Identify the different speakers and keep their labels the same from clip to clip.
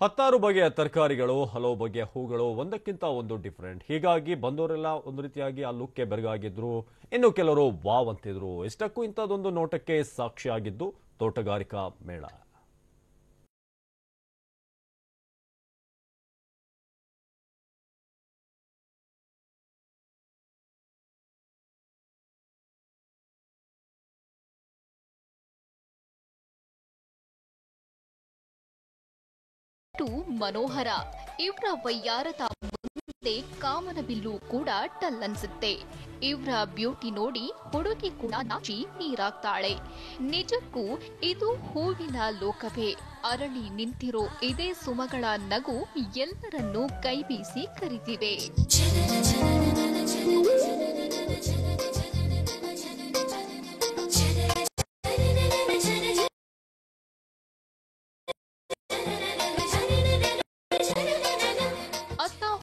Speaker 1: ಹತ್ತಾರು ಬಗೆಯ ತರಕಾರಿಗಳು, ಹಲವು ಬಗೆಯ ಹೂಗಳು ಒಂದಕ್ಕಿಂತ ಒಂದು ಡಿಫರೆಂಟ್. ಹೀಗಾಗಿ ಬಂದವರೆಲ್ಲ ಒಂದು ರೀತಿಯಾಗಿ ಆ ಲುಕ್ಗೆ ಬೆರಗಾಗಿದ್ರು, ಇನ್ನು ಕೆಲವರು ವಾವ್ ಅಂತಿದ್ರು. ಇಷ್ಟಕ್ಕೂ ಇಂಥದ್ದೊಂದು ನೋಟಕ್ಕೆ ಸಾಕ್ಷಿಯಾಗಿದ್ದು ತೋಟಗಾರಿಕಾ ಮೇಳ.
Speaker 2: ಮನೋಹರ ಇವರ ವಯ್ಯಾರದ ಮುಂದೆ ಕಾಮನಬಿಲ್ಲು ಕೂಡ ಟಲ್ ಅನ್ಸುತ್ತೆ. ಇವರ ಬ್ಯೂಟಿ ನೋಡಿ ಹುಡುಗಿ ಕೂಡ ನಾಚಿ ನೀರಾಗ್ತಾಳೆ. ನಿಜಕ್ಕೂ ಇದು ಹೂವಿನ ಲೋಕವೇ. ಅರಳಿ ನಿಂತಿರೋ ಇದೇ ಸುಮಗಳ ನಗು ಎಲ್ಲರನ್ನೂ ಕೈಬೀಸಿ ಕರೆದಿವೆ.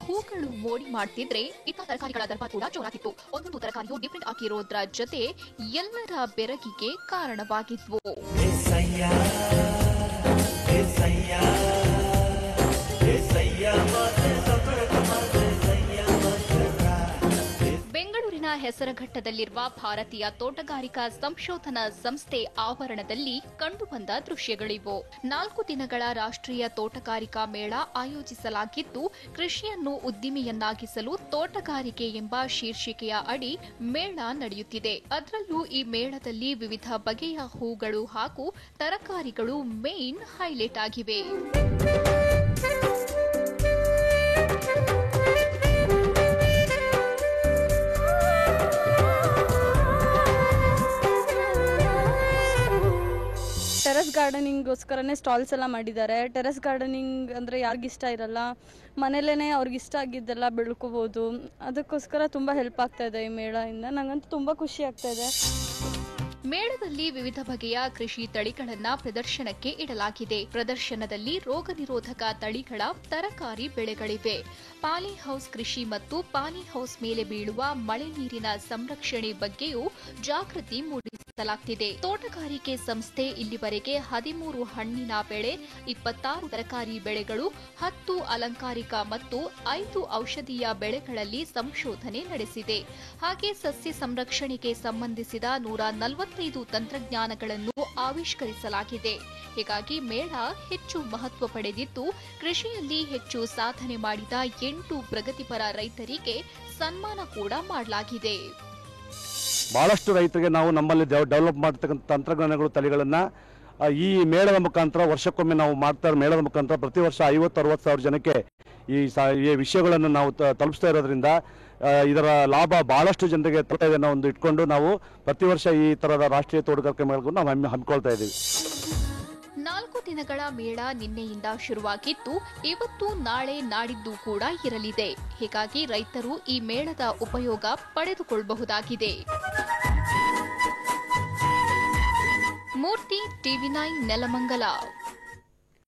Speaker 2: ಹೂಗಳು ಮೋಡಿ ಮಾಡ್ತಿದ್ರೆ ಇತ್ತ ತರಕಾರಿಗಳ ದರ್ಬಾರ್ ಕೂಡ ಜೋರಾಗಿತ್ತು. ಒಂದೊಂದು ತರಕಾರಿಯು ಡಿಫರೆಂಟ್ ಆಗಿರೋದ್ರ ಜೊತೆ ಎಲ್ಲರ ಬೆರಗಿಗೆ ಕಾರಣವಾಗಿದ್ವು. ಬೆಂಗಳೂರಿನ ಹೆಸರಘಟ್ಟದಲ್ಲಿರುವ ಭಾರತೀಯ ತೋಟಗಾರಿಕಾ ಸಂಶೋಧನಾ ಸಂಸ್ಥೆ ಆವರಣದಲ್ಲಿ ಕಂಡುಬಂದ ದೃಶ್ಯಗಳಿವು. 4 ದಿನಗಳ ರಾಷ್ಟ್ರೀಯ ತೋಟಗಾರಿಕಾ ಮೇಳ ಆಯೋಜಿಸಲಾಗಿದ್ದು, ಕೃಷಿಯನ್ನು ಉದ್ದಿಮೆಯನ್ನಾಗಿಸಲು ತೋಟಗಾರಿಕೆ ಎಂಬ ಶೀರ್ಷಿಕೆಯ ಅಡಿ ಮೇಳ ನಡೆಯುತ್ತಿದೆ. ಅದರಲ್ಲೂ ಈ ಮೇಳದಲ್ಲಿ ವಿವಿಧ ಬಗೆಯ ಹೂಗಳು ಹಾಗೂ ತರಕಾರಿಗಳು ಮೇನ್ ಹೈಲೈಟ್ ಆಗಿವೆ.
Speaker 3: ಟೆರೆಸ್ ಗಾರ್ಡನಿಂಗ್ಗೋಸ್ಕರನೇ ಸ್ಟಾಲ್ಸ್ ಎಲ್ಲ ಮಾಡಿದ್ದಾರೆ. ಟೆರೆಸ್ ಗಾರ್ಡನಿಂಗ್ ಅಂದರೆ ಯಾರಿಗಿಷ್ಟ ಇರಲ್ಲ, ಮನೇಲೇ ಅವ್ರಿಗಿಷ್ಟ ಆಗಿದ್ದೆಲ್ಲ ಬೆಳ್ಕೋಬೋದು. ಅದಕ್ಕೋಸ್ಕರ ತುಂಬ ಹೆಲ್ಪ್ ಆಗ್ತಾ ಇದೆ ಈ ಮೇಳದಿಂದ. ನನಗಂತೂ ತುಂಬ ಖುಷಿ ಆಗ್ತಾ ಇದೆ.
Speaker 2: ಮೇಳದಲ್ಲಿ ವಿವಿಧ ಬಗೆಯ ಕೃಷಿ ತಳಿಗಳನ್ನ ಪ್ರದರ್ಶನಕ್ಕೆ ಇಡಲಾಗಿದೆ. ಪ್ರದರ್ಶನದಲ್ಲಿ ರೋಗ ನಿರೋಧಕ ತಳಿಗಳ ತರಕಾರಿ ಬೆಳೆಗಳಿವೆ. ಪಾಲಿ ಹೌಸ್ ಕೃಷಿ ಮತ್ತು ಪಾಲಿ ಹೌಸ್ ಮೇಲೆ ಬೀಳುವ ಮಳೆ ನೀರಿನ ಸಂರಕ್ಷಣೆ ಬಗ್ಗೆಯೂ ಜಾಗೃತಿ ಮೂಡಿಸಲಾಗುತ್ತಿದೆ. ತೋಟಗಾರಿಕೆ ಸಂಸ್ಥೆ ಇಲ್ಲಿವರೆಗೆ 13 ಹಣ್ಣಿನ ಬೆಳೆ, 26 ತರಕಾರಿ ಬೆಳೆಗಳು, 10 ಅಲಂಕಾರಿಕ ಮತ್ತು 5 ಔಷಧೀಯ ಬೆಳೆಗಳಲ್ಲಿ ಸಂಶೋಧನೆ ನಡೆಸಿದೆ. ಹಾಗೆ ಸಸ್ಯ ಸಂರಕ್ಷಣೆಗೆ ಸಂಬಂಧಿಸಿದ 145 ತಂತ್ರಜ್ಞಾನಗಳನ್ನು ಆವಿಷ್ಕರಿಸಲಾಗಿದೆ. ಹೀಗಾಗಿ ಮೇಳ ಹೆಚ್ಚು ಮಹತ್ವ ಪಡೆದಿದ್ದು, ಕೃಷಿಯಲ್ಲಿ ಹೆಚ್ಚು ಸಾಧನೆ ಮಾಡಿದ 8 ಪ್ರಗತಿಪರ ರೈತರಿಗೆ ಸನ್ಮಾನ ಕೂಡ ಮಾಡಲಾಗಿದೆ.
Speaker 4: ಬಹಳಷ್ಟು ರೈತರಿಗೆ ನಾವು ನಮ್ಮಲ್ಲಿ ಡೆವಲಪ್ ಮಾಡತಕ್ಕಂಥ ತಂತ್ರಜ್ಞಾನಗಳು, ತಳಿಗಳನ್ನು ಈ ಮೇಳದ ಮುಖಾಂತರ ವರ್ಷಕ್ಕೊಮ್ಮೆ ನಾವು ಮಾಡ್ತಾ ಇರೋ ಮೇಳದ ಮುಖಾಂತರ ಪ್ರತಿ ವರ್ಷ 50-60 ಸಾವಿರ ಜನಕ್ಕೆ ಈ ವಿಷಯಗಳನ್ನು ನಾವು ತಲುಪಿಸ್ತಾ ಇರೋದ್ರಿಂದ ಇದರ ಲಾಭ ಬಹಳಷ್ಟು ಜನರಿಗೆ ತಲುಪ್ತಾ ಇದೆ. ಒಂದು ಇಟ್ಕೊಂಡು ನಾವು ಪ್ರತಿ ವರ್ಷ ಈ ಥರದ ರಾಷ್ಟ್ರೀಯ ತೋಟಗಾರಿಕೆ ಮೇಳಗಳನ್ನು ನಾವು ಹಮ್ಮಿಕೊಳ್ತಾ ಇದ್ದೀವಿ.
Speaker 2: 4 ದಿನಗಳ ಮೇಳ ನಿನ್ನೆಯಿಂದ ಶುರುವಾಗಿದ್ದು, ಇವತ್ತು, ನಾಳೆ, ನಾಡಿದ್ದು ಕೂಡ ಇರಲಿದೆ. ಹೀಗಾಗಿ ರೈತರು ಈ ಮೇಳದ ಉಪಯೋಗ ಪಡೆದುಕೊಳ್ಳಬಹುದಾಗಿದೆ. ಮೂರ್ತಿ, TV9 ನೆಲಮಂಗಲ.